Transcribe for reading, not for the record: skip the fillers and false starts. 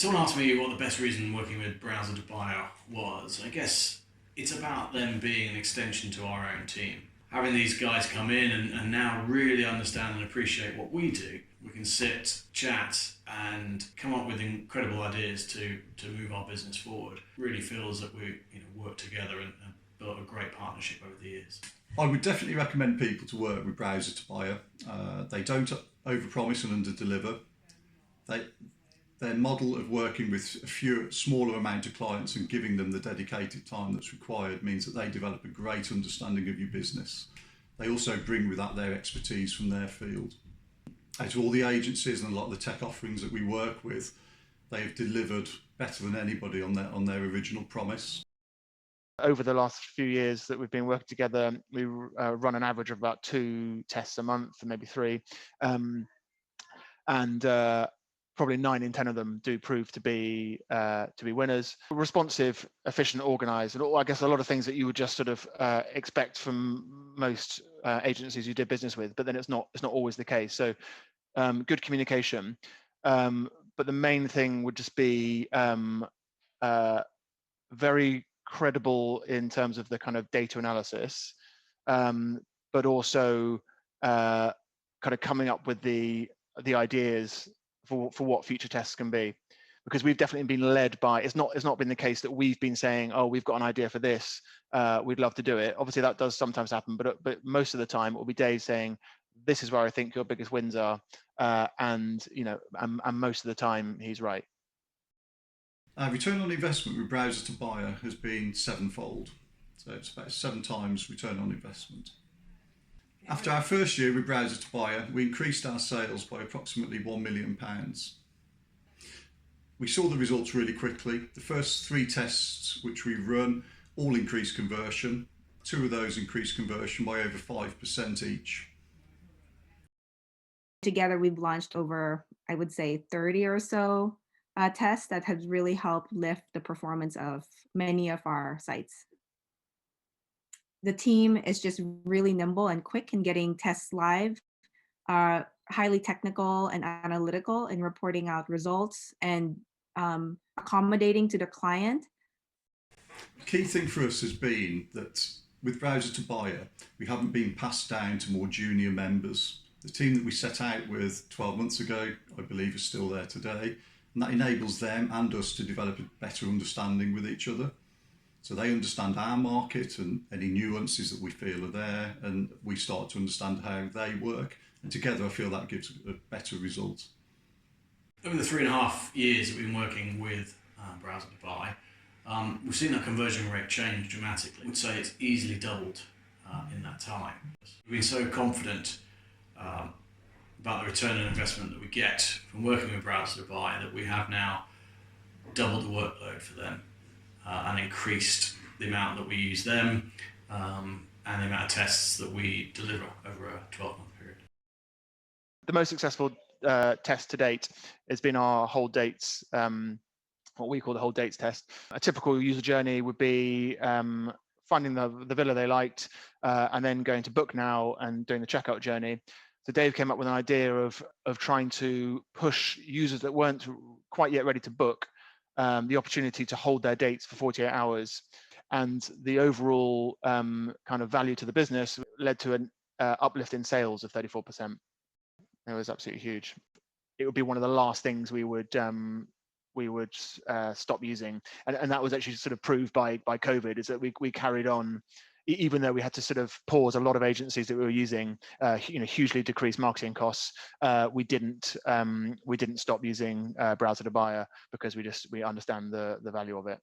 Someone asked me what the best reason working with Browser to Buyer was. I guess it's about them being an extension to our own team. Having these guys come in and now really understand and appreciate what we do, we can sit, chat, and come up with incredible ideas to move our business forward. Really feels that we work together and built a great partnership over the years. I would definitely recommend people to work with Browser to Buyer. They don't overpromise and underdeliver. Their model of working with a smaller amount of clients and giving them the dedicated time that's required means that they develop a great understanding of your business. They also bring with that their expertise from their field. Out of all the agencies and a lot of the tech offerings that we work with, they have delivered better than anybody on their original promise. Over the last few years that we've been working together, we run an average of about 2 tests a month, maybe 3, and probably 9 in 10 of them do prove to be winners. Responsive, efficient, organised, and I guess a lot of things that you would just sort of expect from most agencies you did business with, but then it's not always the case. So good communication, but the main thing would just be very credible in terms of the kind of data analysis, but also kind of coming up with the ideas for what future tests can be, because we've definitely been led by, it's not been the case that we've been saying, oh, we've got an idea for this, we'd love to do it. Obviously that does sometimes happen, but most of the time it will be Dave saying, this is where I think your biggest wins are, and most of the time he's right. Return on investment with Browser to Buyer has been 7-fold, so it's about 7 times return on investment. After our first year with Browser to Buyer, we increased our sales by approximately £1 million. We saw the results really quickly. The first 3 tests which we run all increased conversion. 2 of those increased conversion by over 5% each. Together we've launched over, I would say, 30 or so tests that has really helped lift the performance of many of our sites. The team is just really nimble and quick in getting tests live, highly technical and analytical in reporting out results and accommodating to the client. The key thing for us has been that with Browser to Buyer, we haven't been passed down to more junior members. The team that we set out with 12 months ago, I believe, is still there today. And that enables them and us to develop a better understanding with each other. So they understand our market and any nuances that we feel are there, and we start to understand how they work. And together I feel that gives a better result. Over the 3.5 years that we've been working with Browser to Buy, we've seen that conversion rate change dramatically. I would say it's easily doubled in that time. We've been so confident about the return on investment that we get from working with Browser to Buy that we have now doubled the workload for them and increased the amount that we use them and the amount of tests that we deliver over a 12-month period. The most successful test to date has been our hold dates, what we call the hold dates test. A typical user journey would be finding the villa they liked and then going to book now and doing the checkout journey. So Dave came up with an idea of trying to push users that weren't quite yet ready to book the opportunity to hold their dates for 48 hours. And the overall kind of value to the business led to an uplift in sales of 34%. It was absolutely huge. It would be one of the last things we would stop using. And that was actually sort of proved by COVID, is that we carried on, even though we had to sort of pause a lot of agencies that we were using, hugely decreased marketing costs. We didn't stop using Browser to Buyer because we understand the value of it.